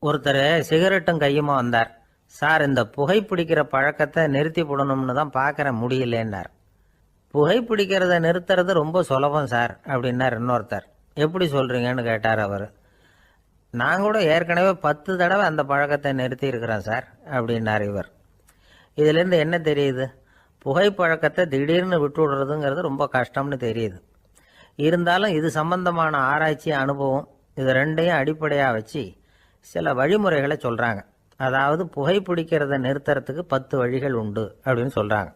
ஒருத்தர் சிகரெட்டும் கையுமா வந்தார். சார், இந்த புகைப்பிடிக்கிற பழக்கத்தை நிறுத்தி போடணும்னு தான் பார்க்குறேன், முடியலன்னார். புகைப்பிடிக்கிறத நிறுத்துறது ரொம்ப சுலபம் சார் அப்படின்னார் இன்னொருத்தர். எப்படி சொல்கிறீங்கன்னு கேட்டார் அவர். நான் கூட ஏற்கனவே 10 தடவை அந்த பழக்கத்தை நிறுத்தி இருக்கிறேன் சார் அப்படின்னார் இவர். இதிலேருந்து என்ன தெரியுது? புகைப்பழக்கத்தை திடீர்னு விட்டு விடுறதுங்கிறது ரொம்ப கஷ்டம்னு தெரியுது. இருந்தாலும் இது சம்பந்தமான ஆராய்ச்சி, அனுபவம், இது ரெண்டையும் அடிப்படையாக வச்சு சில வழிமுறைகளை சொல்கிறாங்க. அதாவது புகைப்பிடிக்கிறத நிறுத்துறதுக்கு 10 வழிகள் உண்டு அப்படின்னு சொல்கிறாங்க.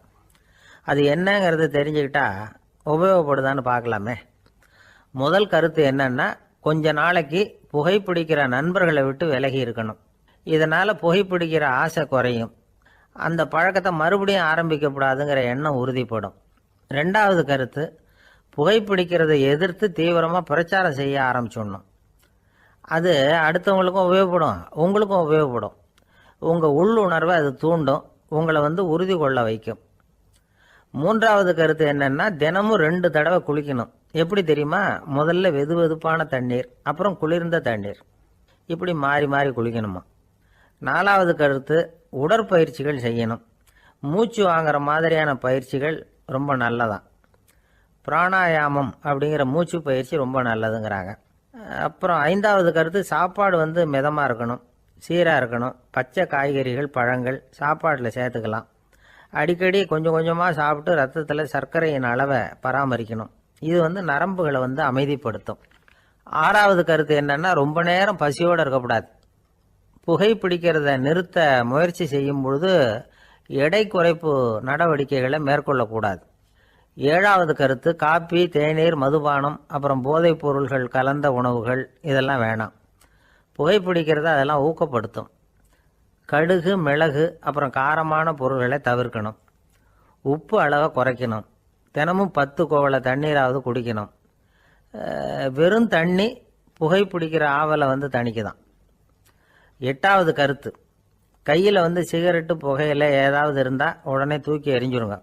அது என்னங்கிறது தெரிஞ்சுக்கிட்டா உபயோகப்படுதான்னு பார்க்கலாமே. முதல் கருத்து என்னன்னா, கொஞ்ச நாளைக்கு புகைப்பிடிக்கிற நண்பர்களை விட்டு விலகி இருக்கணும். இதனால் புகைப்பிடிக்கிற ஆசை குறையும். அந்த பழக்கத்தை மறுபடியும் ஆரம்பிக்கப்படாதுங்கிற எண்ணம் உறுதிப்படும். ரெண்டாவது கருத்து, புகைப்பிடிக்கிறதை எதிர்த்து தீவிரமாக பிரச்சாரம் செய்ய ஆரம்பிச்சிடணும். அது அடுத்தவங்களுக்கும் உபயோகப்படும், உங்களுக்கும் உபயோகப்படும். உங்கள் உள்ளுணர்வை அது தூண்டும், உங்களை உறுதி கொள்ள வைக்கும். மூன்றாவது கருத்து என்னன்னா, தினமும் 2 தடவை குளிக்கணும். எப்படி தெரியுமா? முதல்ல வெது வெதுப்பான தண்ணீர், அப்புறம் குளிர்ந்த தண்ணீர், இப்படி மாறி மாறி குளிக்கணுமா. நாலாவது கருத்து, உடற்பயிற்சிகள் செய்யணும். மூச்சு வாங்குற மாதிரியான பயிற்சிகள் ரொம்ப நல்லதான். பிராணாயாமம் அப்படிங்கிற மூச்சு பயிற்சி ரொம்ப நல்லதுங்கிறாங்க. அப்புறம் ஐந்தாவது கருத்து, சாப்பாடு மிதமாக இருக்கணும், சீராக இருக்கணும். பச்சை காய்கறிகள், பழங்கள் சாப்பாட்டில் சேர்த்துக்கலாம். அடிக்கடி கொஞ்சம் கொஞ்சமாக சாப்பிட்டு ரத்தத்தில் சர்க்கரையின் அளவை பராமரிக்கணும். இது நரம்புகளை அமைதிப்படுத்தும். ஆறாவது கருத்து என்னன்னா, ரொம்ப நேரம் பசியோடு இருக்கக்கூடாது. புகைப்பிடிக்கிறத நிறுத்த முயற்சி செய்யும் பொழுது எடை குறைப்பு நடவடிக்கைகளை மேற்கொள்ளக்கூடாது. ஏழாவது கருத்து, காப்பி, தேநீர், மதுபானம், அப்புறம் போதைப் பொருள்கள் கலந்த உணவுகள் இதெல்லாம் வேணாம். புகைப்பிடிக்கிறத அதெல்லாம் ஊக்கப்படுத்தும். கடுகு, மிளகு, அப்புறம் காரமான பொருள்களை தவிர்க்கணும். உப்பு அளவை குறைக்கணும். தினமும் 10 குவளை தண்ணீராவது குடிக்கணும். வெறும் தண்ணி புகைப்பிடிக்கிற ஆவலை தணிக்குதான். எட்டாவது கருத்து, கையில் சிகரெட்டு, புகையில ஏதாவது இருந்தால் உடனே தூக்கி எறிஞ்சிருங்க.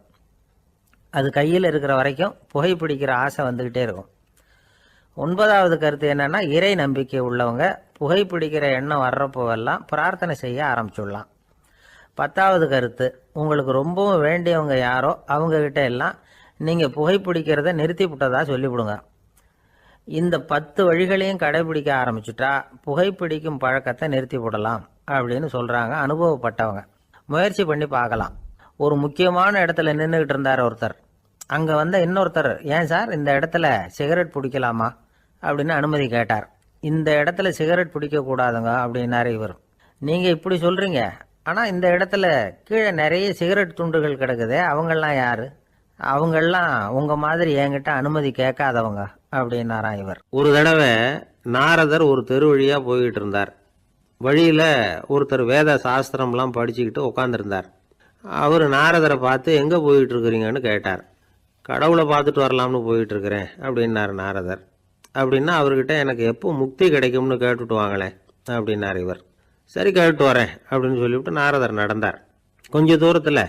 அது கையில் இருக்கிற வரைக்கும் புகைப்பிடிக்கிற ஆசை வந்துக்கிட்டே இருக்கும். ஒன்பதாவது கருத்து என்னன்னா, இறை நம்பிக்கை உள்ளவங்க புகைப்பிடிக்கிற எண்ணம் வர்றப்போவெல்லாம் பிரார்த்தனை செய்ய ஆரம்பிச்சுடலாம். 10வது கருத்து, உங்களுக்கு ரொம்பவும் வேண்டியவங்க யாரோ அவங்கக்கிட்ட எல்லாம் நீங்கள் புகைப்பிடிக்கிறத நிறுத்தி விட்டதா சொல்லிவிடுங்க. இந்த 10 வழிகளையும் கடைபிடிக்க ஆரம்பிச்சுட்டா புகைப்பிடிக்கும் பழக்கத்தை நிறுத்தி விடலாம் அப்படின்னு சொல்கிறாங்க அனுபவப்பட்டவங்க. முயற்சி பண்ணி பார்க்கலாம். ஒரு முக்கியமான இடத்துல நின்றுக்கிட்டு இருந்தார் ஒருத்தர். அங்கே இன்னொருத்தர், ஏன் சார் இந்த இடத்துல சிகரெட் பிடிக்கலாமா அப்படின்னு அனுமதி கேட்டார். இந்த இடத்துல சிகரெட் பிடிக்கக்கூடாதுங்க அப்படின்னாரு இவர். நீங்கள் இப்படி சொல்கிறீங்க, ஆனால் இந்த இடத்துல கீழே நிறைய சிகரெட் துண்டுகள் கிடக்குதே, அவங்கெல்லாம் யார்? அவங்கெல்லாம் உங்கள் மாதிரி என்கிட்ட அனுமதி கேட்காதவங்க அப்படின்னாராம் இவர். ஒரு தடவை நாரதர் ஒரு தெரு வழியாக போய்கிட்டு இருந்தார். வழியில் ஒருத்தர் வேத சாஸ்திரம்லாம் படிச்சுக்கிட்டு உட்காந்துருந்தார். அவர் நாரதரை பார்த்து, எங்கே போயிட்டு இருக்கிறீங்கன்னு கேட்டார். கடவுளை பார்த்துட்டு வரலாம்னு போயிட்டு இருக்கிறேன் அப்படின்னார் நாரதர். அப்படின்னா அவர்கிட்ட, எனக்கு எப்போ முக்தி கிடைக்கும்னு கேட்டுட்டு வாங்களேன் அப்படின்னார் இவர். சரி, கேட்டு வரேன் அப்படின்னு சொல்லிவிட்டு நாரதர் நடந்தார். கொஞ்சம் தூரத்தில்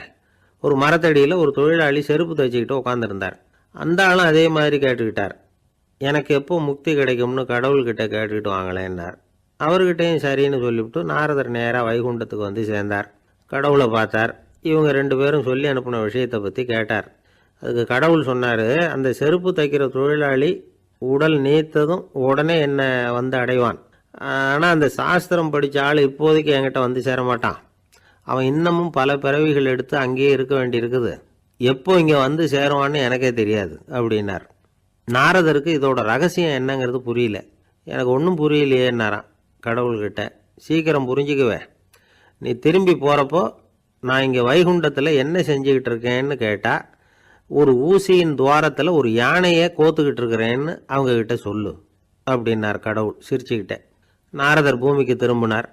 ஒரு மரத்தடியில் ஒரு தொழிலாளி செருப்பு தைச்சிக்கிட்டு உட்காந்துருந்தார். அந்த ஆளும் அதே மாதிரி கேட்டுக்கிட்டார். எனக்கு எப்போ முக்தி கிடைக்கும்னு கடவுள்கிட்ட கேட்டுக்கிட்டு வாங்களேன்னார். அவர்கிட்டையும் சரின்னு சொல்லிவிட்டு நாரதர் நேராக வைகுண்டத்துக்கு சேர்ந்தார். கடவுளை பார்த்தார். இவங்க 2 பேரும் சொல்லி அனுப்பின விஷயத்தை பற்றி கேட்டார். அதுக்கு கடவுள் சொன்னார், அந்த செருப்பு தைக்கிற தொழிலாளி உடல் நீத்ததும் உடனே என்னை அடைவான். ஆனால் அந்த சாஸ்திரம் படித்த ஆள் இப்போதைக்கு என்கிட்ட சேரமாட்டான். அவன் இன்னமும் பல பிறவிகள் எடுத்து அங்கேயே இருக்க வேண்டியிருக்குது. எப்போ இங்கே சேருவான்னு எனக்கே தெரியாது அப்படின்னார். நாரதருக்கு இதோட ரகசியம் என்னங்கிறது புரியல. எனக்கு ஒன்றும் புரியலையேன்னாரான் கடவுள்கிட்ட. சீக்கிரம் புரிஞ்சுக்குவேன், நீ திரும்பி போகிறப்போ நான் இங்கே வைகுண்டத்தில் என்ன செஞ்சுக்கிட்டு இருக்கேன்னு கேட்டால், ஒரு ஊசியின் துவாரத்தில் ஒரு யானையை கோத்துக்கிட்டு இருக்கிறேன்னு அவங்கக்கிட்ட சொல்லு அப்படின்னார் கடவுள் சிரிச்சுக்கிட்டே. நாரதர் பூமிக்கு திரும்பினார்.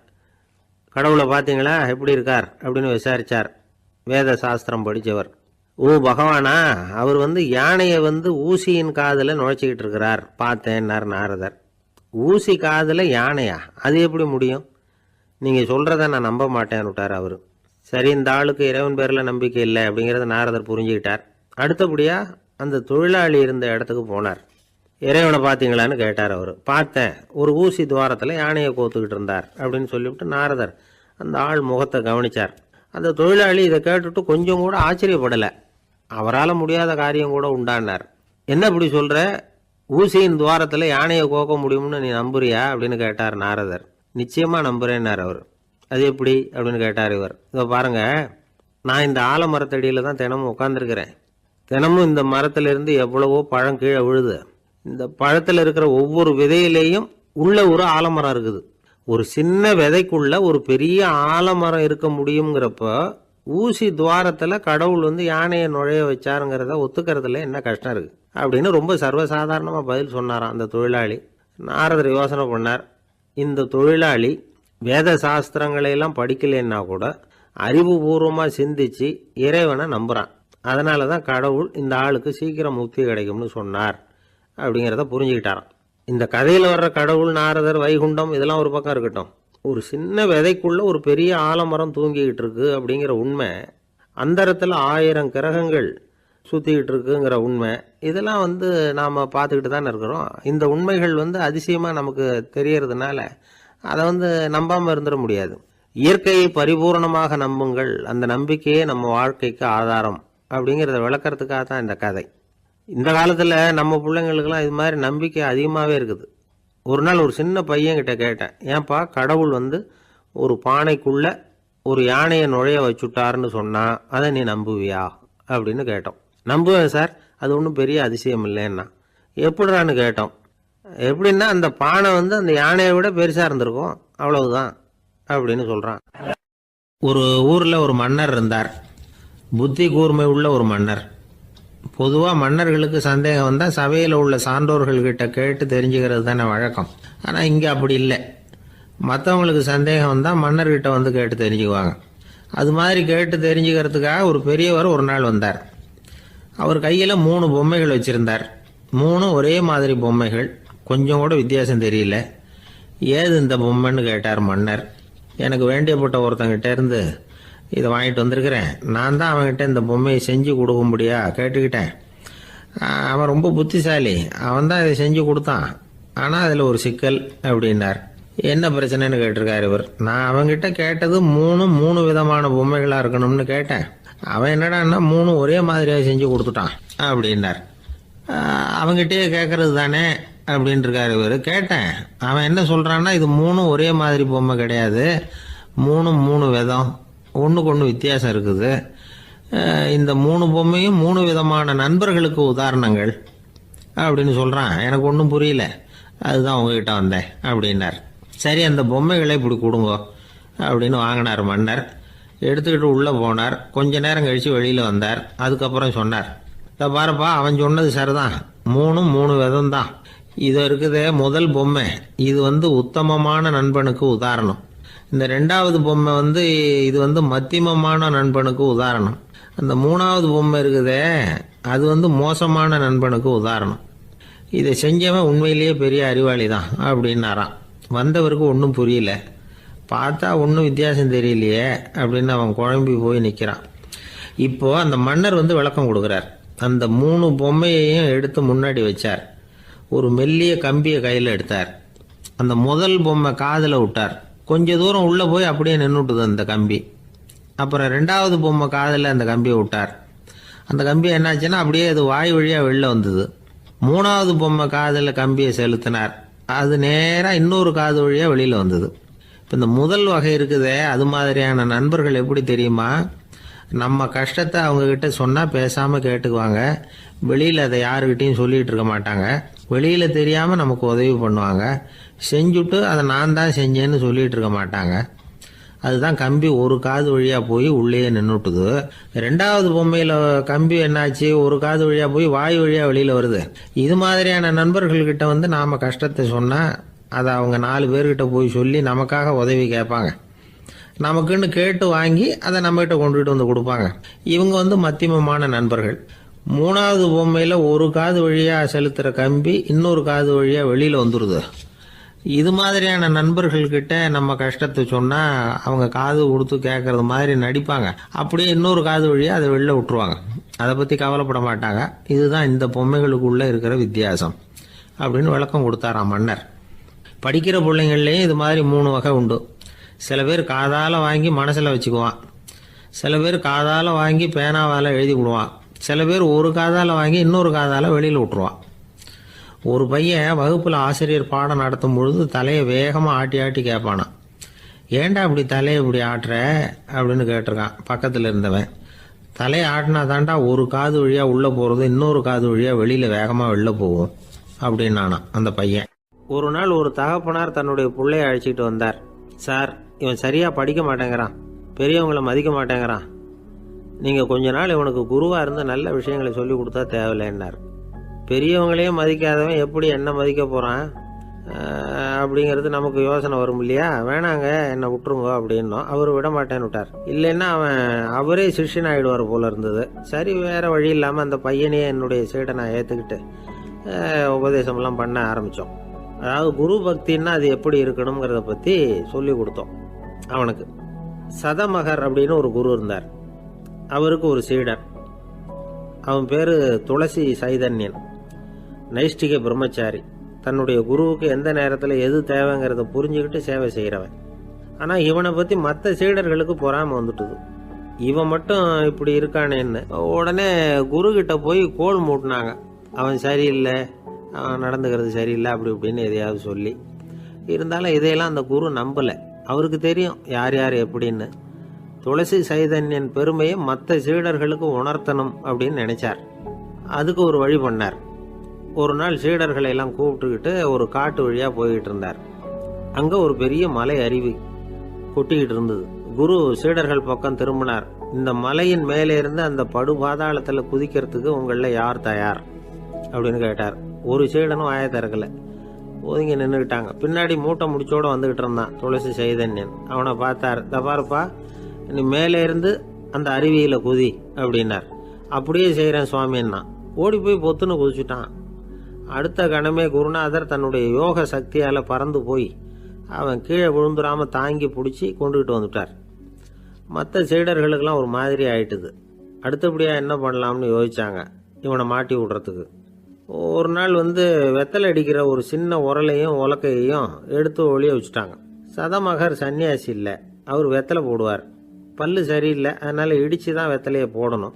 கடவுளை பார்த்தீங்களா, எப்படி இருக்கார் அப்படின்னு விசாரித்தார் வேத சாஸ்திரம் படித்தவர். ஓ பகவானா, அவர் யானையை ஊசியின் காதில் நுழைச்சிக்கிட்டு இருக்கிறார் பார்த்தேன்னார் நாரதர். ஊசி காதில் யானையா? அது எப்படி முடியும்? நீங்கள் சொல்கிறத நான் நம்ப மாட்டேன்னு விட்டார் அவர். சரி, இந்த ஆளுக்கு இறைவன் பேரில் நம்பிக்கை இல்லை அப்படிங்கிறத நாரதர் புரிஞ்சுக்கிட்டார். அடுத்தபடியாக அந்த தொழிலாளி இருந்த இடத்துக்கு போனார். இறைவனை பார்த்தீங்களான்னு கேட்டார் அவர். பார்த்தேன், ஒரு ஊசி துவாரத்தில் யானையை கோத்துக்கிட்டு இருந்தார் அப்படின்னு சொல்லிவிட்டு நாரதர் அந்த ஆள் முகத்தை கவனிச்சார். அந்த தொழிலாளி இதை கேட்டுட்டு கொஞ்சம் கூட ஆச்சரியப்படலை. அவரால் முடியாத காரியம் கூட உண்டானார். என்ன இப்படி சொல்கிற, ஊசியின் துவாரத்தில் யானையை கோக்க முடியும்னு நீ நம்புறியா அப்படின்னு கேட்டார் நாரதர். நிச்சயமாக நம்புகிறேன்னார் அவர். அது எப்படி அப்படின்னு கேட்டார் இவர். இதை பாருங்க, நான் இந்த ஆலமரத்தடியில் தான் தினமும் உட்காந்துருக்கிறேன். தினமும் இந்த மரத்திலிருந்து எவ்வளவோ பழம் கீழே விழுது. இந்த பழத்தில் இருக்கிற ஒவ்வொரு விதையிலேயும் உள்ள ஒரு ஆலமரம் இருக்குது. ஒரு சின்ன விதைக்குள்ள ஒரு பெரிய ஆலமரம் இருக்க முடியுங்கிறப்ப ஊசி துவாரத்தில் கடவுள் யானையை நுழைய வச்சாருங்கிறத ஒத்துக்கிறதுல என்ன கஷ்டம் இருக்கு அப்படின்னு ரொம்ப சர்வசாதாரணமாக பதில் சொன்னாராம் அந்த தொழிலாளி. நாரதர் யோசனை பண்ணார். இந்த தொழிலாளி வேத சாஸ்திரங்களையெல்லாம் படிக்கலைன்னா கூட அறிவுபூர்வமாக சிந்திச்சு இறைவனை நம்புகிறான். அதனால தான் கடவுள் இந்த ஆளுக்கு சீக்கிரம் முக்தி கிடைக்கும்னு சொன்னார் அப்படிங்கிறத புரிஞ்சுக்கிட்டாராம். இந்த கதையில் வர்ற கடவுள், நாரதர், வைகுண்டம் இதெல்லாம் ஒரு பக்கம் இருக்கட்டும், ஒரு சின்ன விதைக்குள்ள ஒரு பெரிய ஆலமரம் தூங்கிக்கிட்டு இருக்கு அப்படிங்கிற உண்மை, அந்தரத்தில் 1000 கிரகங்கள் சுற்றிக்கிட்டு இருக்குங்கிற உண்மை, இதெல்லாம் நாம் பார்த்துக்கிட்டு தானே இருக்கிறோம். இந்த உண்மைகள் அதிசயமாக நமக்கு தெரியறதுனால அதை நம்பாமல் இருந்துட முடியாது. இயற்கையை பரிபூர்ணமாக நம்புங்கள், அந்த நம்பிக்கையே நம்ம வாழ்க்கைக்கு ஆதாரம் அப்படிங்கிறத விளக்கறதுக்காக தான் இந்த கதை. இந்த காலத்தில் நம்ம பிள்ளைங்களுக்கெல்லாம் இது மாதிரி நம்பிக்கை அதிகமாகவே இருக்குது. ஒரு நாள் ஒரு சின்ன பையன்கிட்ட கேட்டேன், ஏன்பா கடவுள் ஒரு பானைக்குள்ளே ஒரு யானையை நுழைய வச்சுட்டாருன்னு சொன்னால் அதை நீ நம்புவியா அப்படின்னு கேட்டோம். நம்புவேன் சார், அது ஒன்றும் பெரிய அதிசயம் இல்லைன்னா. எப்படிறான்னு கேட்டோம். எப்படின்னா அந்த பானை அந்த யானையை விட பெருசாக இருந்திருக்கும், அவ்வளவுதான் அப்படின்னு சொல்கிறான். ஒரு ஊரில் ஒரு மன்னர் இருந்தார். புத்தி கூர்மை உள்ள ஒரு மன்னர். பொதுவாக மன்னர்களுக்கு சந்தேகம் வந்தால் சபையில் உள்ள சான்றோர்கள்கிட்ட கேட்டு தெரிஞ்சுக்கிறது தானே வழக்கம். ஆனால் இங்கே அப்படி இல்லை. மற்றவங்களுக்கு சந்தேகம் வந்தால் மன்னர்கிட்ட கேட்டு தெரிஞ்சுக்குவாங்க. அது மாதிரி கேட்டு தெரிஞ்சுக்கிறதுக்காக ஒரு பெரியவர் ஒரு நாள் வந்தார். அவர் கையில் 3 பொம்மைகள் வச்சுருந்தார். 3 ஒரே மாதிரி பொம்மைகள், கொஞ்சம் கூட வித்தியாசம் தெரியல. ஏது இந்த பொம்மைன்னு கேட்டார் மன்னர். எனக்கு வேண்டியப்பட்ட ஒருத்தங்கிட்ட இருந்து இதை வாங்கிட்டு வந்திருக்கிறேன். நான் தான் அவன்கிட்ட இந்த பொம்மையை செஞ்சு கொடுக்கும்படியா கேட்டுக்கிட்டேன். அவன் ரொம்ப புத்திசாலி, அவன் தான் இதை செஞ்சு கொடுத்தான். ஆனால் அதில் ஒரு சிக்கல் அப்படின்னார். என்ன பிரச்சனைன்னு கேட்டிருக்காரு இவர். நான் அவன்கிட்ட கேட்டது 3 விதமான பொம்மைகளாக இருக்கணும்னு கேட்டேன். அவன் என்னடான்னா 3 ஒரே மாதிரியாக செஞ்சு கொடுத்துட்டான் அப்படின்னார். அவன்கிட்டயே கேட்கறது தானே அப்படின்னு இருக்காரு இவர். கேட்டேன், அவன் என்ன சொல்கிறான்னா இது 3 ஒரே மாதிரி பொம்மை கிடையாது, 3 விதம், ஒன்றுக்கு ஒன்று வித்தியாசம் இருக்குது. இந்த 3 பொம்மையும் 3 விதமான நண்பர்களுக்கு உதாரணங்கள் அப்படின்னு சொல்கிறான். எனக்கு ஒன்றும் புரியல, அதுதான் உங்ககிட்ட வந்தேன் அப்படின்னார். சரி, அந்த பொம்மைகளை இப்படி கொடுங்க அப்படின்னு வாங்கினார் மன்னர். எடுத்துக்கிட்டு உள்ளே போனார். கொஞ்ச நேரம் கழித்து வெளியில் வந்தார். அதுக்கப்புறம் சொன்னார், இதை பாருப்பா, அவன் சொன்னது சரிதான், 3 விதம் தான். இது இருக்குதே முதல் பொம்மை, இது உத்தமமான நண்பனுக்கு உதாரணம். இந்த 2வது பொம்மை இது மத்தியமமான நண்பனுக்கு உதாரணம். அந்த 3வது பொம்மை இருக்குதே அது மோசமான நண்பனுக்கு உதாரணம். இதை செஞ்சவன் உண்மையிலேயே பெரிய அறிவாளி தான் அப்படின்னாராம். வந்தவருக்கு ஒன்றும் புரியல. பார்த்தா ஒன்றும் வித்தியாசம் தெரியலையே அப்படின்னு அவன் குழம்பி போய் நிற்கிறான். இப்போ அந்த மன்னர் விளக்கம் கொடுக்குறார். அந்த 3 பொம்மையையும் எடுத்து முன்னாடி வச்சார். ஒரு மெல்லிய கம்பியை கையில் எடுத்தார். அந்த முதல் பொம்மை காதில் விட்டார். கொஞ்ச தூரம் உள்ளே போய் அப்படியே நின்றுட்டுது அந்த கம்பி. அப்புறம் 2வது பொம்மை காதில் அந்த கம்பியை விட்டார். அந்த கம்பி என்னாச்சுன்னா அப்படியே அது வாய் வழியாக வெளில வந்தது. 3வது பொம்மை காதில் கம்பியை செலுத்தினார். அது நேராக இன்னொரு காது வழியாக வெளியில் வந்தது. இப்போ இந்த முதல் வகை இருக்குதே, அது மாதிரியான நண்பர்கள் எப்படி தெரியுமா? நம்ம கஷ்டத்தை அவங்கக்கிட்ட சொன்னால் பேசாமல் கேட்டுக்குவாங்க. வெளியில் அதை யாருக்கிட்டையும் சொல்லிகிட்டு இருக்க மாட்டாங்க. வெளியில் தெரியாமல் நமக்கு உதவி பண்ணுவாங்க. செஞ்சுட்டு அதை நான் தான் செஞ்சேன்னு சொல்லிகிட்டு இருக்க மாட்டாங்க. அதுதான் கம்பி ஒரு காது வழியாக போய் உள்ளேயே நின்றுட்டுது. 2வது பொம்மையில் கம்பி என்னாச்சு, ஒரு காது வழியாக போய் வாய் வழியாக வெளியில் வருது. இது மாதிரியான நண்பர்கள்கிட்ட நாம் கஷ்டத்தை சொன்னால் அதை அவங்க 4 பேர்கிட்ட போய் சொல்லி நமக்காக உதவி கேட்பாங்க. நமக்குன்னு கேட்டு வாங்கி அதை நம்மகிட்ட கொண்டுகிட்டு கொடுப்பாங்க. இவங்க மத்தியமமான நண்பர்கள். 3வது பொம்மையில் ஒரு காது வழியாக செலுத்துகிற கம்பி இன்னொரு காது வழியாக வெளியில் வந்துடுது. இது மாதிரியான நண்பர்கள்கிட்ட நம்ம கஷ்டத்தை சொன்னால் அவங்க காது கொடுத்து கேட்கறது மாதிரி நடிப்பாங்க. அப்படியே இன்னொரு காது வழியாக அதை வெளில விட்டுருவாங்க. அதை பற்றி கவலைப்பட மாட்டாங்க. இதுதான் இந்த பொம்மைகளுக்குள்ளே இருக்கிற வித்தியாசம். அப்படின்னு விளக்கம் கொடுத்தாராம் மன்னர். படிக்கிற பிள்ளைங்கள்லேயும் இது மாதிரி 3 வகை உண்டு. சில பேர் காதால் வாங்கி மனசில் வச்சுக்குவான், சில பேர் காதால் வாங்கி பேனாவால் எழுதி விடுவான், சில பேர் ஒரு காதால் வாங்கி இன்னொரு காதால் வெளியில் விட்டுருவான். ஒரு பையன் வகுப்பில் ஆசிரியர் பாடம் நடத்தும் பொழுது தலையை வேகமாக ஆட்டி ஆட்டி கேட்பானான். ஏன்டா இப்படி தலையை இப்படி ஆட்டுற அப்படின்னு கேட்டிருக்கான் பக்கத்தில் இருந்தவன். தலையை ஆட்டினா தாண்டா ஒரு காது வழியாக உள்ளே போகிறது, இன்னொரு காது வழியாக வெளியில் வேகமாக வெளில போகும் அப்படின்னானா அந்த பையன். ஒரு நாள் ஒரு தகப்பனார் தன்னுடைய பிள்ளைய அழைச்சிட்டு வந்தார். சார், இவன் சரியாக படிக்க மாட்டேங்கிறான், பெரியவங்களை மதிக்க மாட்டேங்கிறான், நீங்கள் கொஞ்ச நாள் இவனுக்கு குருவாக இருந்து நல்ல விஷயங்களை சொல்லி கொடுத்தா தேவையில்லைன்னார். பெரியவங்களையே மதிக்காதவன் எப்படி என்ன மதிக்க போகிறான் அப்படிங்கிறது நமக்கு யோசனை வரும் இல்லையா? வேணாங்க, என்னை விட்டுருங்க அப்படின்னோம். அவர் விட மாட்டேன்னு விட்டார். இல்லைன்னா அவரே சிஷ்யன் ஆகிடுவார் போல இருந்தது. சரி, வேறு வழி இல்லாமல் அந்த பையனையே என்னுடைய சீடை நான் ஏற்றுக்கிட்டு உபதேசம்லாம் பண்ண ஆரம்பித்தோம். அதாவது குரு பக்தின்னா அது எப்படி இருக்கணுங்கிறத பற்றி சொல்லி கொடுத்தோம் அவனுக்கு. சதமகர் அப்படின்னு ஒரு குரு இருந்தார். அவருக்கு ஒரு சீடர். அவன் பேர் துளசி சைதன்யன், நைஷ்டிக பிரம்மச்சாரி. தன்னுடைய குருவுக்கு எந்த நேரத்தில் எது தேவைங்கிறத புரிஞ்சுக்கிட்டு சேவை செய்கிறவன். ஆனால் இவனை பற்றி மற்ற சீடர்களுக்கு பொறாமல் வந்துட்டுது. இவன் மட்டும் இப்படி இருக்கானேன்னு உடனே குரு கிட்ட போய் கோல் மூட்டினாங்க. அவன் சரியில்லை, அவன் நடந்துக்கிறது சரியில்லை, அப்படி இப்படின்னு எதையாவது சொல்லி. இருந்தாலும் இதையெல்லாம் அந்த குரு நம்பலை. அவருக்கு தெரியும் யார் யார் எப்படின்னு. துளசி சைதன்யன் பெருமையை மற்ற சீடர்களுக்கு உணர்த்தணும் அப்படின்னு நினைச்சார். அதுக்கு ஒரு வழி பண்ணார். ஒரு நாள் சீடர்களை எல்லாம் கூப்பிட்டுக்கிட்டு ஒரு காட்டு வழியாக போய்கிட்டு இருந்தார். அங்கே ஒரு பெரிய மலை அருவி கொட்டிக்கிட்டு இருந்தது. குரு சீடர்கள் பக்கம் திரும்பினார். இந்த மலையின் மேலே இருந்து அந்த படுபாதாளத்தில் குதிக்கிறதுக்கு உங்களில் யார் தயார் அப்படின்னு கேட்டார். ஒரு சீடனும் வாயை திறக்கலை, ஒதுங்கி நின்றுக்கிட்டாங்க. பின்னாடி மூட்டை முடிச்சோடு வந்துக்கிட்டு இருந்தான் துளசி சைதன்யன். அவனை பார்த்தார். தபாருப்பா, நீ மேலே இருந்து அந்த அருவியில் குதி அப்படின்னார். அப்படியே செய்கிறேன் சுவாமின்னா ஓடி போய் பொத்துன்னு குதிச்சுட்டான். அடுத்த கணமே குருநாதர் தன்னுடைய யோக சக்தியால் பறந்து போய் அவன் கீழே விழுந்துடாமல் தாங்கி பிடிச்சி கொண்டுகிட்டு வந்துட்டார். மற்ற சீடர்களுக்கெல்லாம் ஒரு மாதிரி ஆயிட்டுது. அடுத்தபடியாக என்ன பண்ணலாம்னு யோசிச்சாங்க இவனை மாட்டி விடுறதுக்கு. ஒரு நாள் வெத்தலை அடிக்கிற ஒரு சின்ன உரலையும் உலக்கையையும் எடுத்து ஒளிய வச்சுட்டாங்க. சதமகர் சன்னியாசி இல்லை, அவர் வெத்தலை போடுவார். பல்லு சரியில்லை, அதனால் இடித்து தான் வெத்தலையை போடணும்.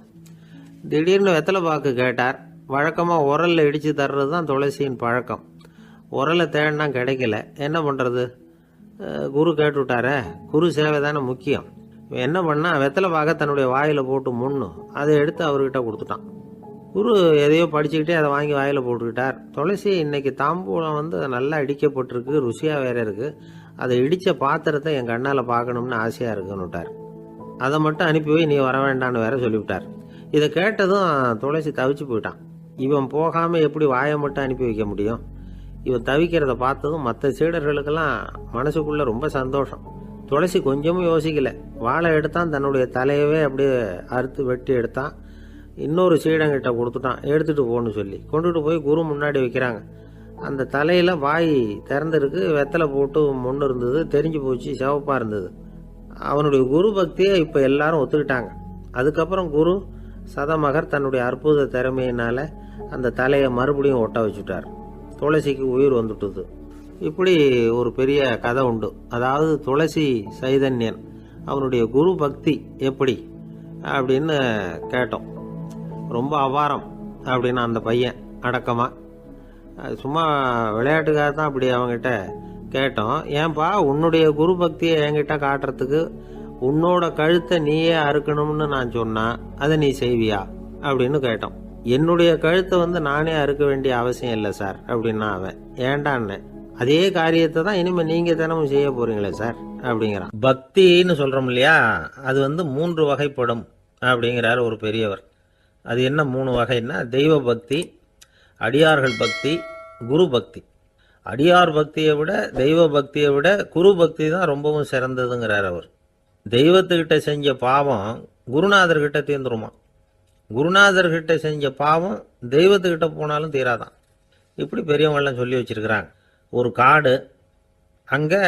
திடீர்னு வெத்தலை பாக்கு கேட்டார். வழக்கமாக உரலில் இடித்து தர்றது தான் துளசியின் பழக்கம். உரலை தேடினா கிடைக்கல, என்ன பண்ணுறது? குரு கேட்டுவிட்டாரே, குரு சேவை தானே முக்கியம். என்ன பண்ணால் வெத்தலை பாக்க தன்னுடைய வாயில் போட்டு முன்னும் அதை எடுத்து அவர்கிட்ட கொடுத்துட்டான். குரு எதையோ படிச்சுக்கிட்டே அதை வாங்கி வாயில் போட்டுக்கிட்டார். துளசி இன்னைக்கு தாம்பூலம் நல்லா இடிக்கப்பட்டிருக்கு, ருசியாக வேற இருக்குது, அதை இடித்த பாத்திரத்தை என் கண்ணால் பார்க்கணும்னு ஆசையாக இருக்குன்னு விட்டார். அதை மட்டும் அனுப்பி போய் நீ வர வேண்டான்னு வேற சொல்லிவிட்டார். இதை கேட்டதும் துளசி தவிச்சு போயிட்டான். இவன் போகாமல் எப்படி வாயை மட்டும் அனுப்பி வைக்க முடியும்? இவன் தவிக்கிறத பார்த்ததும் மற்ற சீடர்களுக்கெல்லாம் மனசுக்குள்ளே ரொம்ப சந்தோஷம். துளசி கொஞ்சமும் யோசிக்கலை. வாழை எடுத்தான், தன்னுடைய தலையவே அப்படியே அறுத்து வெட்டி எடுத்தான். இன்னொரு சீடங்கிட்ட கொடுத்துட்டான், எடுத்துகிட்டு போகணும்னு சொல்லி. கொண்டுட்டு போய் குரு முன்னாடி வைக்கிறாங்க. அந்த தலையில் வாய் திறந்துருக்கு, வெத்தலை போட்டு முன்னு இருந்தது, தெரிஞ்சு போச்சு, சிவப்பாக இருந்தது. அவனுடைய குரு பக்தியை இப்போ எல்லாரும் ஒத்துக்கிட்டாங்க. அதுக்கப்புறம் குரு சதமகர் தன்னுடைய அற்புத திறமையினால் அந்த தலையை மறுபடியும் ஒட்ட வச்சுட்டார். துளசிக்கு உயிர் வந்துட்டுது. இப்படி ஒரு பெரிய கதை உண்டு. அதாவது துளசி சைதன்யன் அவனுடைய குரு பக்தி எப்படி அப்படின்னு கேட்டோம். ரொம்ப அபாரம் அப்படின்னு அந்த பையன் அடக்கமாக. சும்மா விளையாட்டுக்காக தான் அப்படி அவங்ககிட்ட கேட்டோம். ஏன்பா உன்னுடைய குரு பக்தியை என்கிட்ட காட்டுறதுக்கு உன்னோட கழுத்தை நீயே அறுக்கணும்னு நான் சொன்னா அதை நீ செய்வியா அப்படின்னு கேட்டோம். என்னுடைய கழுத்தை நானே அறுக்க வேண்டிய அவசியம் இல்லை சார் அப்படின்னா அவன். ஏண்டான்னு, அதே காரியத்தை தான் இனிமேல் நீங்கள் தினமும் செய்ய போறீங்களே சார் அப்படிங்கிறான். பக்தின்னு சொல்கிறோம் இல்லையா, அது 3 வகைப்படும் அப்படிங்கிறார் ஒரு பெரியவர். அது என்ன 3 வகைன்னா, தெய்வ பக்தி, அடியார்கள் பக்தி, குரு பக்தி. அடியார் பக்தியை விட தெய்வ பக்தியை விட குரு பக்தி தான் ரொம்பவும் சிறந்ததுங்கிறார் அவர். தெய்வத்துக்கிட்ட செஞ்ச பாவம் குருநாதர்கிட்ட தீர்ந்துருமா, குருநாதர்கிட்ட செஞ்ச பாவம் தெய்வத்துக்கிட்ட போனாலும் தீராதான். இப்படி பெரியவங்கெல்லாம் சொல்லி வச்சிருக்கிறாங்க. ஒரு காடு, அங்கே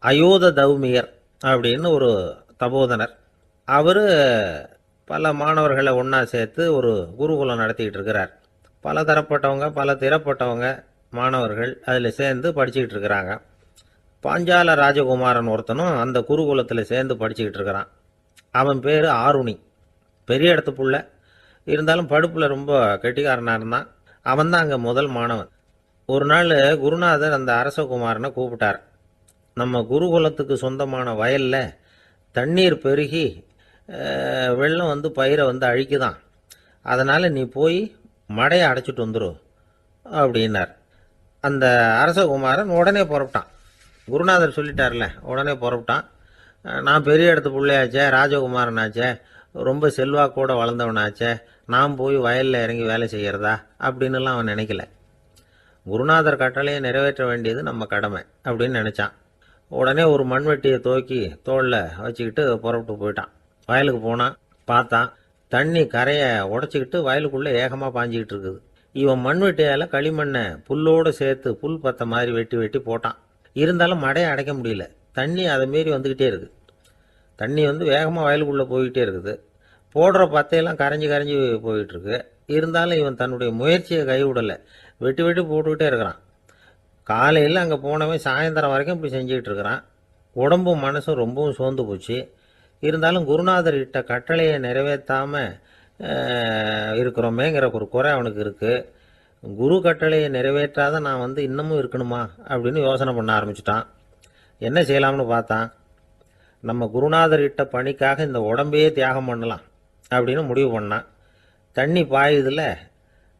அயோத தௌமியர் அப்படின்னு ஒரு தபோதனர். அவர் பல மாணவர்களை ஒன்றா சேர்த்து ஒரு குருகுலம் நடத்திக்கிட்டு இருக்கிறார். பல தரப்பட்டவங்க பல திறப்பட்டவங்க மாணவர்கள் அதில் சேர்ந்து படிச்சுக்கிட்டு இருக்கிறாங்க. பாஞ்சால ராஜகுமாரன் ஒருத்தனும் அந்த குருகுலத்தில் சேர்ந்து படிச்சுக்கிட்டு இருக்கிறான். அவன் பேர் ஆருணி. பெரிய இடத்து புள்ள, இருந்தாலும் படுப்பில் ரொம்ப கெட்டிக்காரனாக இருந்தான். அவன் தான் அங்கே முதல் மாணவன். ஒரு நாள் குருநாதர் அந்த அரசகுமாரனை கூப்பிட்டார். நம்ம குருகுலத்துக்கு சொந்தமான வயலில் தண்ணீர் பெருகி வெள்ளம் வந்து பயிரை வந்து அழிக்குதான். அதனால் நீ போய் மடையை அடைச்சிட்டு வந்துரு அப்படின்னார். அந்த அரசகுமாரன் உடனே புறப்பட்டான். குருநாதர் சொல்லிட்டார்ல, உடனே புறப்பட்டான். நான் பெரிய இடத்து பிள்ளையாச்சே, ராஜகுமாரனாச்சே, ரொம்ப செல்வாக்கூட வளர்ந்தவனாச்சே, நான் போய் வயலில் இறங்கி வேலை செய்கிறதா அப்படின்னுலாம் அவன் நினைக்கல. குருநாதர் கட்டளையை நிறைவேற்ற வேண்டியது நம்ம கடமை அப்படின்னு நினச்சான். உடனே ஒரு மண்வெட்டியை தூக்கி தோளில் வச்சுக்கிட்டு புறப்பட்டு போயிட்டான். வயலுக்கு போனான். பார்த்தான், தண்ணி கரையை உடச்சிக்கிட்டு வயலுக்குள்ளே ஏகமாக பாஞ்சிக்கிட்டு இருக்குது. இவன் மண்வெட்டியால் களிமண்ணை புல்லோடு சேர்த்து புல் பத்த மாதிரி வெட்டி வெட்டி போட்டான். இருந்தாலும் மடையை அடைக்க முடியல. தண்ணி அதை மீறி வந்துக்கிட்டே இருக்குது. தண்ணி வந்து வேகமாக வயலுக்குள்ளே போய்கிட்டே இருக்குது. போடுற பத்தையெல்லாம் கரைஞ்சி கரைஞ்சி போயிட்டுருக்கு. இருந்தாலும் இவன் தன்னுடைய முயற்சியை கைவிடலை. வெட்டி வெட்டி போட்டுக்கிட்டே இருக்கிறான். காலையில் அங்கே போனவன் சாயந்தரம் வரைக்கும் இப்படி செஞ்சுக்கிட்டு இருக்கிறான். உடம்பும் மனசும் ரொம்பவும் சோர்ந்து போச்சு. இருந்தாலும் குருநாதர் இட்ட கட்டளையை நிறைவேற்றாமல் இருக்கிறோமேங்கிற ஒரு குறை அவனுக்கு இருக்குது. குரு கட்டளையை நிறைவேற்றாத நான் வந்து இன்னமும் இருக்கணுமா அப்படின்னு யோசனை பண்ண ஆரம்பிச்சிட்டான். என்ன செய்யலாம்னு பார்த்தான். நம்ம குருநாதர் இட்ட பணிக்காக இந்த உடம்பையே தியாகம் பண்ணலாம் அப்படின்னு முடிவு பண்ணான். தண்ணி பாயுதில்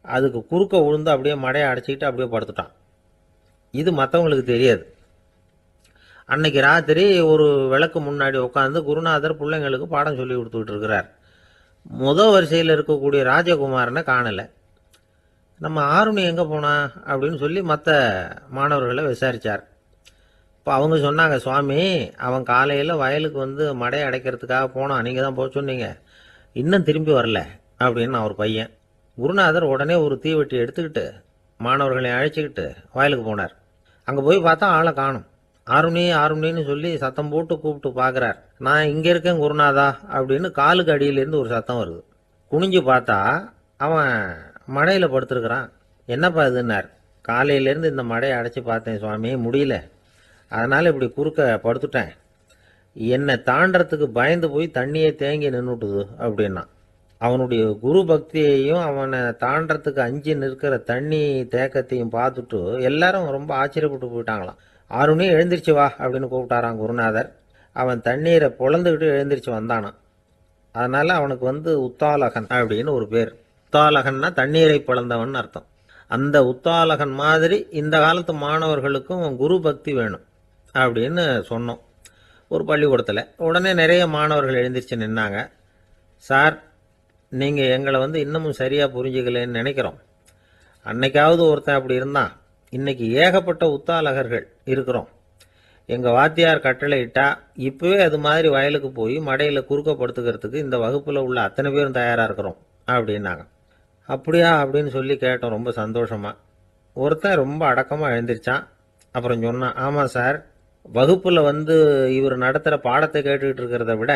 அதுக்கு குறுக்க விழுந்து அப்படியே மடையை அடைச்சிக்கிட்டு அப்படியே படுத்துட்டான். இது மற்றவங்களுக்கு தெரியாது. அன்னைக்கு ராத்திரி ஒரு விளக்கு முன்னாடி உட்காந்து குருநாதர் பிள்ளைங்களுக்கு பாடம் சொல்லி கொடுத்துக்கிட்டு இருக்கிறார். முதல் வரிசையில் இருக்கக்கூடிய ராஜகுமாரனை காணலை. நம்ம ஆருணி எங்கே போனா அப்படின்னு சொல்லி மற்ற மாணவர்களை விசாரித்தார். இப்போ அவங்க சொன்னாங்க, சுவாமி, அவன் காலையில் வயலுக்கு வந்து மடையை அடைக்கிறதுக்காக போனான், நீங்கள் தான் போக சொன்னீங்க, இன்னும் திரும்பி வரல அப்படின்னு அவர் பையன். குருநாதர் உடனே ஒரு தீவெட்டி எடுத்துக்கிட்டு மாணவர்களை அழைச்சிக்கிட்டு வயலுக்கு போனார். அங்கே போய் பார்த்தா ஆளை காணும். ஆருணி ஆருணின்னு சொல்லி சத்தம் போட்டு கூப்பிட்டு பார்க்குறார். நான் இங்கே இருக்கேன் குருநாதா அப்படின்னு காலுக்கு அடியிலேருந்து ஒரு சத்தம் வருது. குனிஞ்சு பார்த்தா அவன் மடையில் படுத்துருக்குறான். என்னப்பா இதுன்னார். காலையிலேருந்து இந்த மடையை அடைச்சி பார்த்தேன் சுவாமி, முடியல, அதனால் இப்படி குறுக்க படுத்துட்டேன். என்னை தாண்டறதுக்கு பயந்து போய் தண்ணியை தேங்கி நின்றுட்டுது அப்படின்னா. அவனுடைய குரு பக்தியையும் அவனை தாண்டறதுக்கு அஞ்சு நிற்கிற தண்ணி தேக்கத்தையும் பார்த்துட்டு எல்லாரும் ரொம்ப ஆச்சரியப்பட்டு போயிட்டாங்களாம். ஆருணி எழுந்திரிச்சு வா அப்படின்னு கூப்பிட்டாரான் குருநாதர். அவன் தண்ணீரை பொழந்துக்கிட்டு எழுந்திரிச்சு வந்தானான். அதனால் அவனுக்கு வந்து உத்தாலகன் அப்படின்னு ஒரு பேர். உத்தாலகன்னா தண்ணீரை பிளந்தவன் அர்த்தம். அந்த உத்தாலகன் மாதிரி இந்த காலத்து மாணவர்களுக்கும் குரு பக்தி வேணும் அப்படின்னு சொன்னோம் ஒரு பள்ளிக்கூடத்தில். உடனே நிறைய மாணவர்கள் எழுந்திரிச்சு நின்னாங்க. சார், நீங்கள் எங்களை வந்து இன்னமும் சரியாக புரிஞ்சுக்கலன்னு நினைக்கிறோம். அன்னைக்காவது ஒருத்தன் அப்படி இருந்தான், இன்னைக்கு ஏகப்பட்ட உத்தாலகர்கள் இருக்கிறோம். எங்கள் வாத்தியார் கட்டளை இட்டா இப்போவே அது மாதிரி வயலுக்கு போய் மடையில் குறுக்கப்படுத்துக்கிறதுக்கு இந்த வகுப்பில் உள்ள அத்தனை பேரும் தயாராக இருக்கிறோம் அப்படின்னாங்க. அப்படியா அப்படின்னு சொல்லி கேட்டோம் ரொம்ப சந்தோஷமாக. ஒருத்தன் ரொம்ப அடக்கமாக எழுந்திரிச்சான். அப்புறம் சொன்னான், ஆமாம் சார், வகுப்பில் வந்து இவர் நடத்துகிற பாடத்தை கேட்டுக்கிட்டு இருக்கிறத விட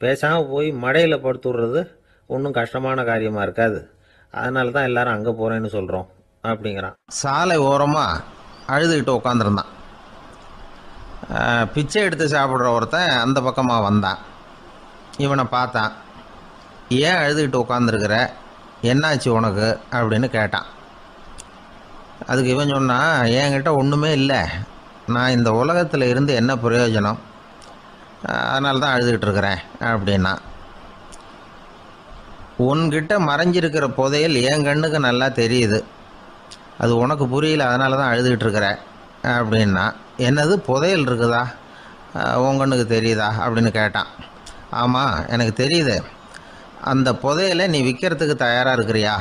பேசாமல் போய் மடையில் படுத்துடுறது ஒன்றும் கஷ்டமான காரியமாக இருக்காது, அதனால தான் எல்லாரும் அங்கே போகிறேன்னு சொல்கிறோம் அப்படிங்கிறான். சாலை ஓரமாக அழுதுகிட்டு உட்காந்துருந்தான். பிச்சை எடுத்து சாப்பிட்ற ஒருத்தன் அந்த பக்கமாக வந்தான். இவனை பார்த்தான். ஏன் அழுதுகிட்டு உட்காந்துருக்கிற, என்னாச்சு உனக்கு அப்படின்னு கேட்டான். அதுக்கு இவன் சொன்னான், என்கிட்ட ஒன்றுமே இல்லை, நான் இந்த உலகத்தில் இருந்து என்ன பிரயோஜனம், அதனால தான் அழுதுகிட்டு இருக்கிறேன் அப்படின்னா. உன்கிட்ட மறைஞ்சிருக்கிற புதையல் என் கண்ணுக்கு நல்லா தெரியுது, அது உனக்கு புரியல, அதனால தான் அழுதுகிட்டு இருக்கிற அப்படின்னா. என்னது புதையல் இருக்குதா, உன் கண்ணுக்கு தெரியுதா அப்படின்னு கேட்டான். ஆமாம், எனக்கு தெரியுது, அந்த புதையலை நீ விற்கிறதுக்கு தயாராக இருக்கிறியா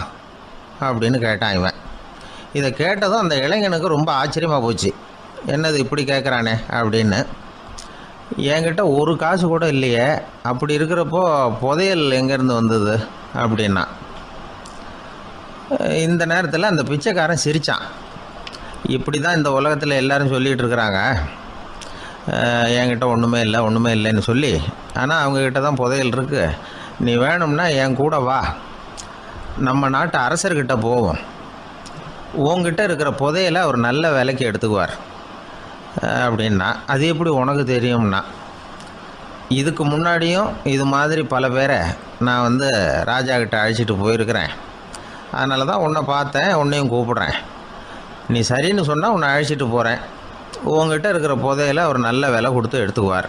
அப்படின்னு கேட்டான் இவன். இதை கேட்டதும் அந்த இளைஞனுக்கு ரொம்ப ஆச்சரியமாக போச்சு. என்னது இப்படி கேட்குறானே அப்படின்னு. என்கிட்ட ஒரு காசு கூட இல்லையே, அப்படி இருக்கிறப்போ புதையல் எங்கேருந்து வந்தது அப்படின்னா. இந்த நேரத்தில் அந்த பிச்சைக்காரன் சிரித்தான். இப்படி தான் இந்த உலகத்தில் எல்லோரும் சொல்லிகிட்டு இருக்கிறாங்க, என்கிட்ட ஒன்றுமே இல்லை ஒன்றுமே இல்லைன்னு சொல்லி. ஆனால் அவங்கக்கிட்ட தான் புதையல் இருக்குது, நீ வேணும்னா என் கூட வா, நம்ம நாட்டு அரசர்கிட்ட போவோம். உங்ககிட்ட இருக்கிற புதையலை அவர் நல்ல விலைக்கு எடுத்துக்குவார் அப்படின்னா. அது எப்படி உனக்கு தெரியும்னா, இதுக்கு முன்னாடியும் இது மாதிரி பல பேரை நான் ராஜா கிட்ட அழைச்சிட்டு போயிருக்கிறேன். அதனால தான் உன்னை பார்த்தேன், உன்னையும் கூப்பிடுறேன். நீ சரின்னு சொன்னால் உன்னை அழைச்சிட்டு போகிறேன். உங்ககிட்ட இருக்கிற புதையலை அவர் நல்ல விலை கொடுத்து எடுத்துக்குவார்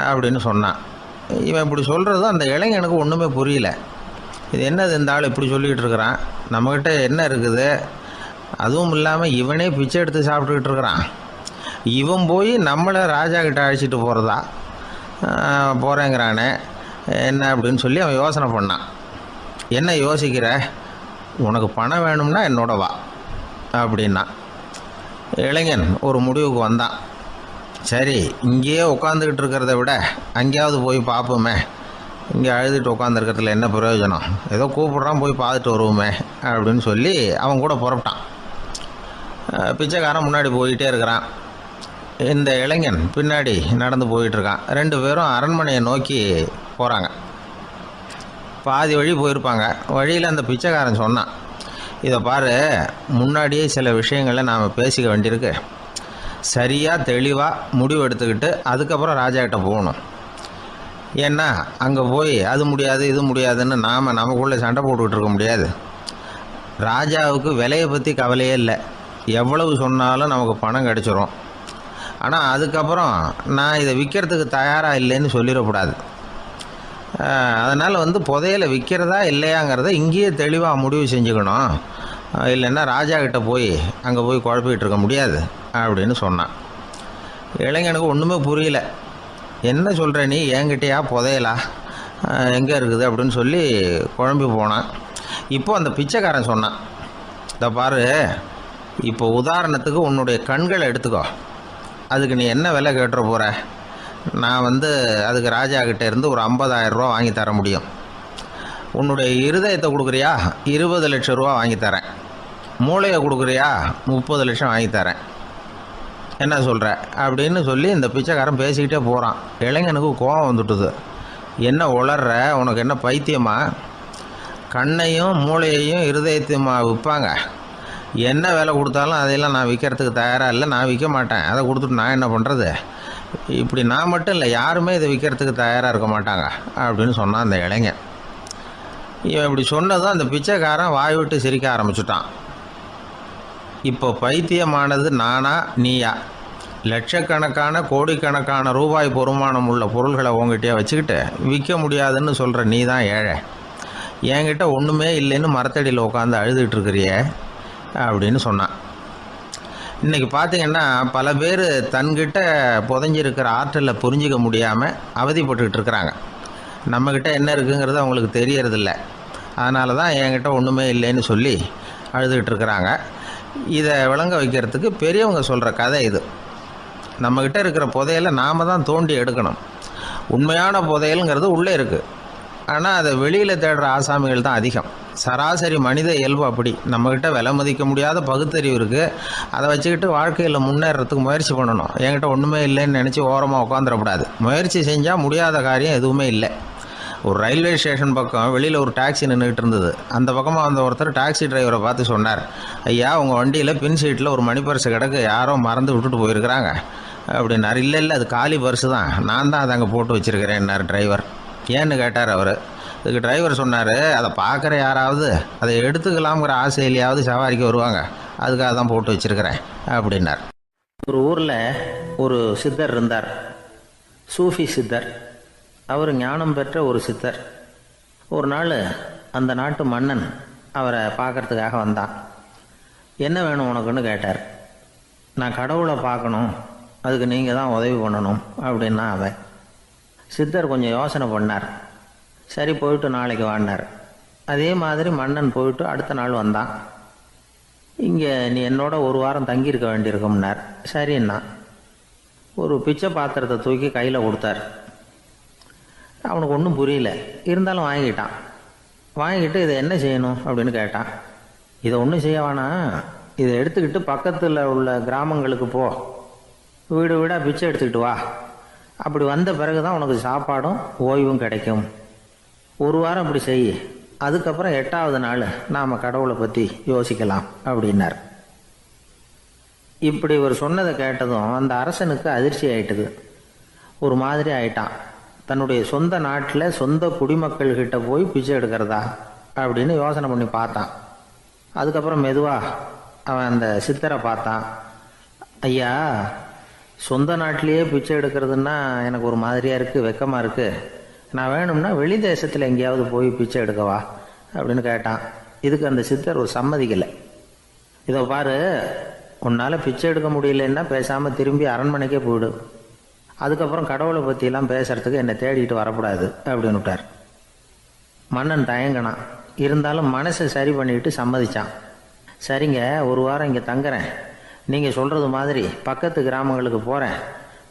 அப்படின்னு சொன்னான். இவன் இப்படி சொல்கிறது அந்த இளைஞனுக்கு ஒன்றுமே புரியல. இது என்னது இந்த ஆள் இப்படி சொல்லிகிட்டு இருக்கிறான், நம்மக்கிட்ட என்ன இருக்குது, அதுவும் இல்லாமல் இவனே பிச்சை எடுத்து சாப்பிட்டுக்கிட்டு இருக்கிறான், இவன் போய் நம்மளை ராஜா கிட்ட அழைச்சிட்டு போகிறதா போகிறேங்கிறானே என்ன அப்படின்னு சொல்லி அவன் யோசனை பண்ணான். என்ன யோசிக்கிற, உனக்கு பணம் வேணும்னா என்னோட வா அப்படின்னா. இளைஞன் ஒரு முடிவுக்கு வந்தான். சரி, இங்கேயே உட்காந்துக்கிட்டு இருக்கிறத விட அங்கேயாவது போய் பார்ப்போமே, இங்கே அழுதுட்டு உட்காந்துருக்கிறதுல என்ன பிரயோஜனம், ஏதோ கூப்பிட்றான் போய் பார்த்துட்டு வருவோமே அப்படின்னு சொல்லி அவன் கூட புறப்பட்டான். பிச்சைக்காரன் முன்னாடி போயிட்டே இருக்கிறான், இந்த இளைஞன் பின்னாடி நடந்து போயிட்டுருக்கான். 2 பேரும் அரண்மனையை நோக்கி போகிறாங்க. பாதி வழி போயிருப்பாங்க. வழியில் அந்த பிச்சைக்காரன் சொன்னான், இதை பாரு, முன்னாடியே சில விஷயங்களை நாம் பேசிக்க வேண்டியிருக்கு. சரியாக தெளிவாக முடிவு எடுத்துக்கிட்டு அதுக்கப்புறம் ராஜா கிட்ட போகணும். ஏன்னா அங்கே போய் அது முடியாது இது முடியாதுன்னு நாம் நமக்குள்ளே சண்டை போட்டுக்கிட்டு இருக்க முடியாது. ராஜாவுக்கு விலையை பற்றி கவலையே இல்லை, எவ்வளவு சொன்னாலும் நமக்கு பணம் கிடச்சிரும். ஆனால் அதுக்கப்புறம் நான் இதை விற்கிறதுக்கு தயாராக இல்லைன்னு சொல்லிடக்கூடாது. அதனால் புதையலை விற்கிறதா இல்லையாங்கிறத இங்கேயே தெளிவாக முடிவு செஞ்சுக்கணும். இல்லைன்னா ராஜா கிட்ட போய் அங்கே போய் குழப்பிக்கிட்டு இருக்க முடியாது அப்படின்னு சொன்னான். இளைஞனுக்கு ஒன்றுமே புரியல. என்ன சொல்கிற நீ, என்கிட்டயா புதையலா, எங்கே இருக்குது அப்படின்னு சொல்லி குழம்பி போனான். இப்போ அந்த பிச்சைக்காரன் சொன்னான், இதை பாரு, இப்போ உதாரணத்துக்கு உன்னுடைய கண்களை எடுத்துக்கோ, அதுக்கு நீ என்ன விலை கேட்டுற போகிற? நான் அதுக்கு ராஜா கிட்டே இருந்து ஒரு 50,000 ரூபா வாங்கி தர முடியும். உன்னுடைய இருதயத்தை கொடுக்குறியா, 20 லட்சம் ரூபா வாங்கி தரேன். மூளையை கொடுக்குறியா, 30 லட்சம் வாங்கி தரேன். என்ன சொல்கிற அப்படின்னு சொல்லி இந்த பிச்சைக்காரன் பேசிக்கிட்டே போகிறான். இளைஞனுக்கு கோபம் வந்துட்டுது. என்ன உளர்ற, உனக்கு என்ன பைத்தியமா? கண்ணையும் மூளையையும் இருதயத்தையுமா விற்பாங்க? என்ன விலை கொடுத்தாலும் அதையெல்லாம் நான் விற்கிறதுக்கு தயாராக இல்லை, நான் விற்க மாட்டேன். அதை கொடுத்துட்டு நான் என்ன பண்ணுறது? இப்படி நான் மட்டும் இல்லை, யாருமே இதை விற்கிறதுக்கு தயாராக இருக்க மாட்டாங்க அப்படின்னு சொன்னான் அந்த இளைஞன். இவன் இப்படி சொன்னதும் அந்த பிச்சைக்காரன் வாய் விட்டு சிரிக்க ஆரம்பிச்சுட்டான். இப்போ பைத்தியமானது நானா நீயா? லட்சக்கணக்கான கோடிக்கணக்கான ரூபாய் பொறுமானம் உள்ள பொருள்களை உங்ககிட்டயே வச்சுக்கிட்டு விற்க முடியாதுன்னு சொல்கிற நீ தான் ஏழை. என்கிட்ட ஒன்றுமே இல்லைன்னு மரத்தடியில் உட்காந்து அழுதுகிட்டு இருக்கிறியே அப்படின்னு சொன்னான். இன்றைக்கி பார்த்திங்கன்னா பல பேர் தன்கிட்ட புதைஞ்சிருக்கிற ஆற்றலை புரிஞ்சிக்க முடியாமல் அவதிப்பட்டுக்கிட்டு இருக்கிறாங்க. நம்மக்கிட்ட என்ன இருக்குங்கிறது அவங்களுக்கு தெரியறதில்ல. அதனால தான் என்கிட்ட ஒன்றுமே இல்லைன்னு சொல்லி அழுதுகிட்டு இருக்கிறாங்க. இதை விளங்க வைக்கிறதுக்கு பெரியவங்க சொல்கிற கதை இது. நம்மக்கிட்ட இருக்கிற புதையலை நாம் தான் தோண்டி எடுக்கணும். உண்மையான புதையலுங்கிறது உள்ளே இருக்குது, ஆனால் அதை வெளியில் தேடுற ஆசாமிகள் தான் அதிகம். சராசரி மனித இயல்பு அப்படி. நம்மக்கிட்ட விலை மதிக்க முடியாத பகுத்தறிவு இருக்குது, அதை வச்சுக்கிட்டு வாழ்க்கையில் முன்னேறத்துக்கு முயற்சி பண்ணணும். என்கிட்ட ஒன்றுமே இல்லைன்னு நினச்சி ஓரமாக உட்காந்துடக்கூடாது. முயற்சி செஞ்சால் முடியாத காரியம் எதுவுமே இல்லை. ஒரு ரயில்வே ஸ்டேஷன் பக்கம் வெளியில் ஒரு டாக்ஸி நின்றுக்கிட்டு இருந்தது. அந்த பக்கமாக வந்த ஒருத்தர் டாக்ஸி டிரைவரை பார்த்து சொன்னார், ஐயா, உங்கள் வண்டியில் பின் சீட்டில் ஒரு மணி பர்ஸு கிடக்கு, யாரோ மறந்து விட்டுட்டு போயிருக்கிறாங்க அப்படின்னார். இல்லை இல்லை, அது காலி பர்ஸு தான், நான் தான் அதை அங்கே போட்டு வச்சுருக்கிறேன்னார் டிரைவர். ஏன்னு கேட்டார் அவர். இதுக்கு டிரைவர் சொன்னார், அதை பார்க்குற யாராவது அதை எடுத்துக்கலாம்ங்கிற ஆசையிலையாவது சவாரிக்கு வருவாங்க, அதுக்காக தான் போட்டு வச்சுருக்கிறேன் அப்படின்னார். ஒரு ஊரில் ஒரு சித்தர் இருந்தார், சூஃபி சித்தர். அவர் ஞானம் பெற்ற ஒரு சித்தர். ஒரு நாள் அந்த நாட்டு மன்னன் அவரை பார்க்கறதுக்காக வந்தான். என்ன வேணும் உனக்குன்னு கேட்டார். நான் கடவுளை பார்க்கணும், அதுக்கு நீங்கள் தான் உதவி பண்ணணும் அப்படின்னா அவன். சித்தர் கொஞ்சம் யோசனை பண்ணார். சரி, போயிட்டு நாளைக்கு வாடினார். அதே மாதிரி மன்னன் போயிட்டு அடுத்த நாள் வந்தான். இங்கே நீ என்னோட ஒரு வாரம் தங்கியிருக்க வேண்டியிருக்கும்னார். சரின்னா ஒரு பிச்சை பாத்திரத்தை தூக்கி கையில் கொடுத்தார். அவனுக்கு ஒன்றும் புரியல, இருந்தாலும் வாங்கிட்டான். வாங்கிட்டு இதை என்ன செய்யணும் அப்படின்னு கேட்டான். இதை ஒன்றும் செய்ய வேணாம், இதை எடுத்துக்கிட்டு பக்கத்தில் உள்ள கிராமங்களுக்கு போ, வீடு வீடாக பிச்சை எடுத்துக்கிட்டு வா. அப்படி வந்த பிறகு தான் உனக்கு சாப்பாடும் ஓய்வும் கிடைக்கும். ஒரு வாரம் அப்படி செய், அதுக்கப்புறம் 8வது நாள் நாம் கடவுளை பற்றி யோசிக்கலாம் அப்படின்னார். இப்படி இவர் சொன்னதை கேட்டதும் அந்த அரசனுக்கு அதிர்ச்சி ஆயிட்டுது. ஒரு மாதிரி ஆயிட்டான். தன்னுடைய சொந்த நாட்டில் சொந்த குடிமக்கள்கிட்ட போய் பிச்சை எடுக்கிறதா அப்படின்னு யோசனை பண்ணி பார்த்தான். அதுக்கப்புறம் மெதுவாக அவன் அந்த சித்தரை பார்த்தான். ஐயா, சொந்த நாட்டிலேயே பிச்சை எடுக்கிறதுன்னா எனக்கு ஒரு மாதிரியாக இருக்குது, வெக்கமாக இருக்குது. நான் வேணும்னா வெளி தேசத்தில் எங்கேயாவது போய் பிச்சை எடுக்கவா அப்படின்னு கேட்டான். இதுக்கு அந்த சித்தர் ஒரு சம்மதிக்கலை. இதோ பாரு, உன்னால் பிச்சை எடுக்க முடியலன்னா பேசாமல் திரும்பி அரண்மனைக்கே போயிடு. அதுக்கப்புறம் கடவுளை பற்றியெல்லாம் பேசுறதுக்கு என்னை தேடிட்டு வரக்கூடாது அப்படின்னு விட்டார். மன்னன் தயங்கினான். இருந்தாலும் மனசை சரி பண்ணிட்டு சம்மதிச்சான். சரிங்க, ஒரு வாரம் இங்கே தங்குறேன். நீங்கள் சொல்கிறது மாதிரி பக்கத்து கிராமங்களுக்கு போகிறேன்,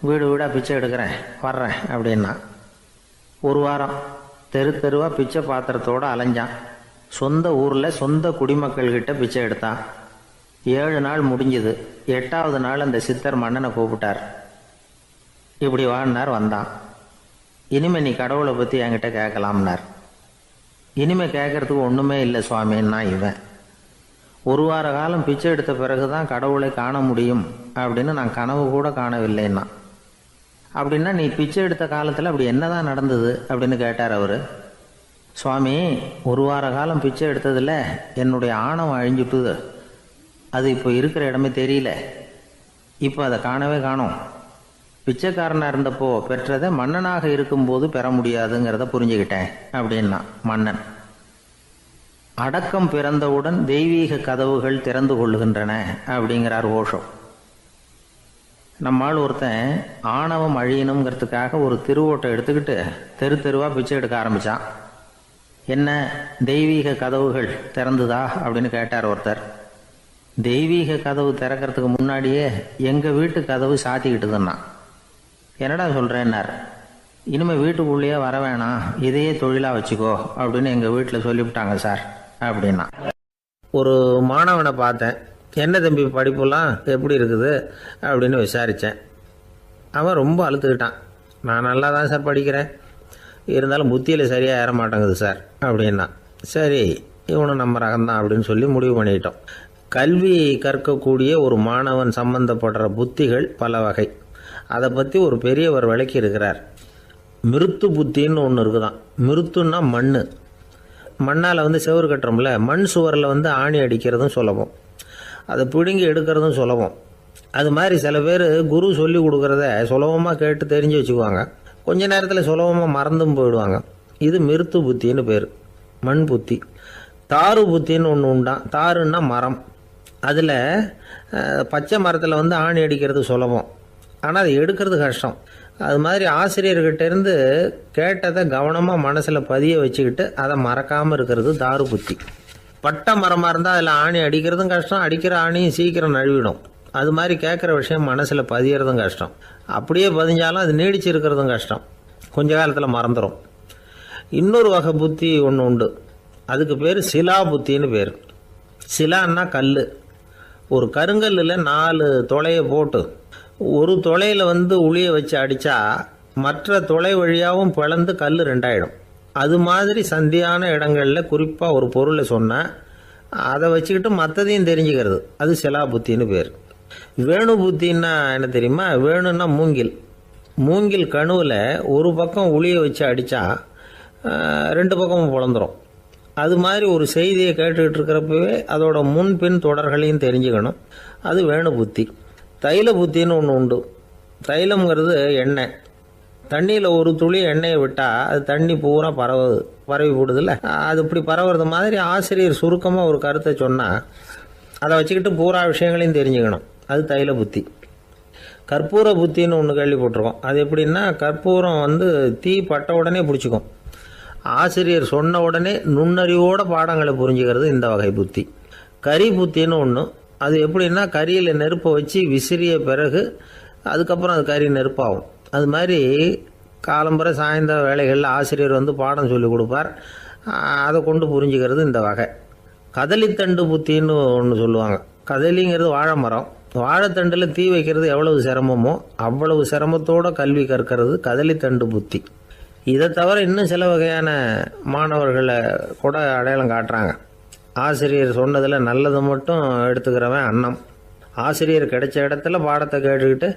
வீடு வீடாக பிச்சை எடுக்கிறேன், வர்றேன் அப்படின்னா. ஒரு வாரம் தெரு தெருவாக பிச்சை பாத்திரத்தோடு அலைஞ்சான். சொந்த ஊரில் சொந்த குடிமக்கள்கிட்ட பிச்சை எடுத்தான். 7 நாள் முடிஞ்சுது. 8வது நாள் அந்த சித்தர் மன்னனை கூப்பிட்டார். இப்படி வாழ்னார். வந்தான். இனிமே நீ கடவுளை பற்றி என்கிட்ட கேட்கலாம்னார். இனிமே கேட்கறதுக்கு ஒன்றுமே இல்லை சுவாமின்னா இவன். ஒரு வார காலம் பிச்சை எடுத்த பிறகு தான் கடவுளை காண முடியும் அப்படின்னு நான் கனவு கூட காணவில்லைன்னா. அப்படின்னா நீ பிச்சை எடுத்த காலத்தில் அப்படி என்னதான் நடந்தது அப்படின்னு கேட்டார் அவர். சுவாமி, ஒரு வார காலம் பிச்சை எடுத்ததில் என்னுடைய ஆணவம் அழிஞ்சுட்டுது. அது இப்போ இருக்கிற இடமே தெரியல. இப்போ அதை காணவே காணோம். பிச்சைக்காரனாக இருந்தப்போ பெற்றதை மன்னனாக இருக்கும்போது பெற முடியாதுங்கிறத புரிஞ்சுக்கிட்டேன் அப்படின்னா மன்னன். அடக்கம் பிறந்தவுடன் தெய்வீக கதவுகள் திறந்து கொள்ளுகின்றன அப்படிங்கிறார் ஓஷோ. நம்மால் ஒருத்தன் ஆணவம் அழியணுங்கிறதுக்காக ஒரு திருவோட்டை எடுத்துக்கிட்டு தெரு தெருவாக பிச்சை எடுக்க ஆரம்பித்தான். என்ன, தெய்வீக கதவுகள் திறந்துதா அப்படின்னு கேட்டார் ஒருத்தர். தெய்வீக கதவு திறக்கிறதுக்கு முன்னாடியே எங்கள் வீட்டு கதவு சாத்திக்கிட்டுதுன்னா. என்னடா சொல்கிறேன்னார். இனிமேல் வீட்டுக்குள்ளேயே வர வேணாம், இதையே தொழிலாக வச்சுக்கோ அப்படின்னு எங்கள் வீட்டில் சொல்லிவிட்டாங்க சார் அப்படின்னா. ஒரு மாணவனை பார்த்தேன். என்ன தம்பி படிப்புலாம் எப்படி இருக்குது அப்படின்னு விசாரித்தேன். அவன் ரொம்ப அழுத்துக்கிட்டான். நான் நல்லா தான் சார் படிக்கிறேன், இருந்தாலும் புத்தியில் சரியாக ஏற மாட்டேங்குது சார் அப்படின்னா. சரி, இவனும் நம்ம ரகம்தான் அப்படின்னு சொல்லி முடிவு பண்ணிட்டோம். கல்வி கற்கக்கூடிய ஒரு மாணவன் சம்பந்தப்படுற புத்திகள் பல வகை. அதை பற்றி ஒரு பெரியவர் விளக்கி இருக்கிறார். மிருத்து புத்தின்னு ஒன்று இருக்குதான். மிருத்துன்னா மண். மண்ணால் செவுறு கட்டுறோம்ல, மண் சுவரில் ஆணி அடிக்கிறதும் சுலபம், அதை பிடுங்கி எடுக்கிறதும் சுலபம். அது மாதிரி சில பேர் குரு சொல்லி கொடுக்குறத சுலபமாக கேட்டு தெரிஞ்சு வச்சுக்குவாங்க, கொஞ்ச நேரத்தில் சுலபமாக மறந்தும் போயிடுவாங்க. இது மிருத்து புத்தின்னு பேர், மண் புத்தி. தாரு புத்தின்னு ஒன்று உண்டான். தாருன்னா மரம். அதில் பச்சை மரத்தில் ஆணி அடிக்கிறது சுலபம், ஆனால் அதை எடுக்கிறது கஷ்டம். அது மாதிரி ஆசிரியர்கிட்டேருந்து கேட்டதை கவனமாக மனசில் பதிய வச்சுக்கிட்டு அதை மறக்காமல் இருக்கிறது தாரு புத்தி. பட்டை மரமாக இருந்தால் அதில் ஆணி அடிக்கிறதும் கஷ்டம், அடிக்கிற ஆணியும் சீக்கிரம் நழுவிடும். அது மாதிரி கேட்குற விஷயம் மனசில் பதியறதும் கஷ்டம். அப்படியே பதிஞ்சாலும் அது நீடிச்சு இருக்கிறதும் கஷ்டம், கொஞ்ச காலத்தில் மறந்துடும். இன்னொரு வகை புத்தி ஒன்று உண்டு, அதுக்கு பேர் சிலா புத்தின்னு பேர். சிலான்னா கல். ஒரு கருங்கல்லில் 4 துளையை போட்டு ஒரு துளையில் உளியை வச்சு அடித்தா மற்ற துளை வழியாகவும் பிளந்து கல் 2 ஆகிடும். அது மாதிரி சந்தியான இடங்களில் குறிப்பாக ஒரு பொருளை சொன்னால் அதை வச்சுக்கிட்டு மற்றதையும் தெரிஞ்சுக்கிறது, அது சிலா புத்தின்னு பேர். வேணு புத்தின்னா என்ன தெரியுமா? வேணுன்னா மூங்கில். மூங்கில் கணுவில் ஒரு பக்கம் உளியை வச்சு அடித்தா 2 பக்கமும் பிளந்துடும். அது மாதிரி ஒரு செய்தியை கேட்டுக்கிட்டு இருக்கிறப்பவே அதோட முன்பின் தொடர்களையும் தெரிஞ்சுக்கணும், அது வேணு புத்தி. தைல புத்தின்னு ஒன்று உண்டு. தைலம்ங்கிறது எண்ணெய். தண்ணியில் ஒரு துளி எண்ணெயை விட்டால் அது தண்ணி பூரா பரவி போடுதில்ல, அது இப்படி பரவுறது மாதிரி ஆசிரியர் சுருக்கமாக ஒரு கருத்தை சொன்னால் அதை வச்சுக்கிட்டு பூரா விஷயங்களையும் தெரிஞ்சுக்கணும், அது தைல புத்தி. கற்பூர புத்தின்னு ஒன்று கேள்விப்பட்டிருக்கோம். அது எப்படின்னா, கற்பூரம் தீ பட்ட உடனே பிடிச்சிக்கும். ஆசிரியர் சொன்ன உடனே நுண்ணறிவோட பாடங்களை புரிஞ்சுக்கிறது இந்த வகை புத்தி. கரி புத்தின்னு ஒன்று. அது எப்படின்னா, கரியில் நெருப்பை வச்சு விசிறிய பிறகு அதுக்கப்புறம் அது கறி நெருப்பாகும். அது மாதிரி காலம்பரை சாயந்தர வேலைகளில் ஆசிரியர் பாடம் சொல்லி கொடுப்பார், அதை கொண்டு புரிஞ்சுக்கிறது இந்த வகை. கதலித்தண்டு புத்தின்னு ஒன்று சொல்லுவாங்க. கதலிங்கிறது வாழை மரம். வாழைத்தண்டில் தீ வைக்கிறது எவ்வளவு சிரமமோ அவ்வளவு சிரமத்தோடு கல்வி கற்கிறது கதலித்தண்டு புத்தி. இதை தவிர இன்னும் சில வகையான மாணவர்களை கூட அடையாளம் காட்டுறாங்க. ஆசிரியர் சொன்னதில் நல்லதை மட்டும் எடுத்துக்கிறவன் அன்னம். ஆசிரியர் கிடைச்ச இடத்துல பாடத்தை கேட்டுக்கிட்டு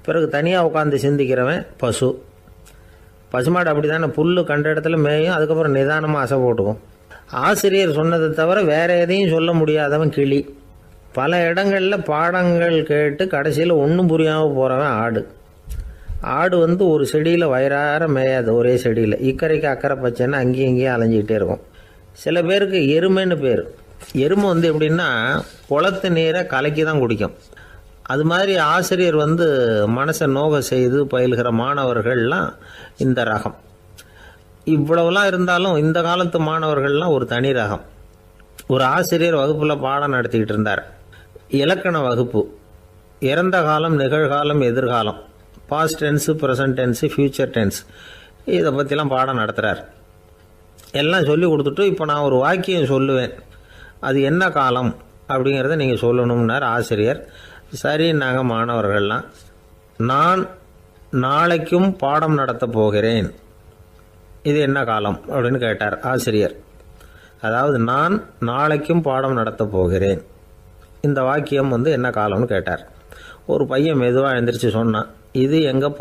பிறகு தனியாக உட்காந்து சிந்திக்கிறவன் பசு. பசுமாடு அப்படி தானே, புல் கண்ட இடத்துல மேயும், அதுக்கப்புறம் நிதானமாக அசை போட்டுக்கும். ஆசிரியர் சொன்னதை தவிர வேறு எதையும் சொல்ல முடியாதவன் கிளி. பல இடங்களில் பாடங்கள் கேட்டு கடைசியில் ஒன்றும் புரியாமல் போகிறவன் ஆடு. ஆடு ஒரு செடியில் வயிறார மேயாது, ஒரே செடியில். இக்கரைக்கு அக்கறை பச்சைன்னா அங்கேயும் இங்கேயும் அலைஞ்சிக்கிட்டே இருக்கும். சில பேருக்கு எருமைன்னு பேர். எருமை எப்படின்னா குளத்து நீரை கலக்கி தான் குடிக்கும். அது மாதிரி ஆசிரியர் மனசை நோக செய்து பயில்கிற மாணவர்கள்லாம் இந்த ரகம். இவ்வளவுலாம் இருந்தாலும் இந்த காலத்து மாணவர்கள்லாம் ஒரு தனி ரகம். ஒரு ஆசிரியர் வகுப்பில் பாடம் நடத்திக்கிட்டு இருந்தார். இலக்கண வகுப்பு. இறந்த காலம், நிகழ்காலம், எதிர்காலம், past tense, present tense, future tense, இதை பற்றிலாம் பாடம் நடத்துகிறார். எல்லாம் சொல்லி கொடுத்துட்டு இப்போ நான் ஒரு வாக்கியம் சொல்லுவேன், அது என்ன காலம் அப்படிங்கிறத நீங்கள் சொல்லணும்னார் ஆசிரியர். சரி, நாங்கள் மாணவர்கள்லாம், நான் நாளைக்கும் பாடம் நடத்த போகிறேன், இது என்ன காலம் அப்படின்னு கேட்டார் ஆசிரியர். அதாவது நான் நாளைக்கும் பாடம் நடத்த போகிறேன், இந்த வாக்கியம் என்ன காலம்னு கேட்டார். ஒரு பையன் மெதுவாக எழுந்திரிச்சு சொன்னான், இது எங்கள்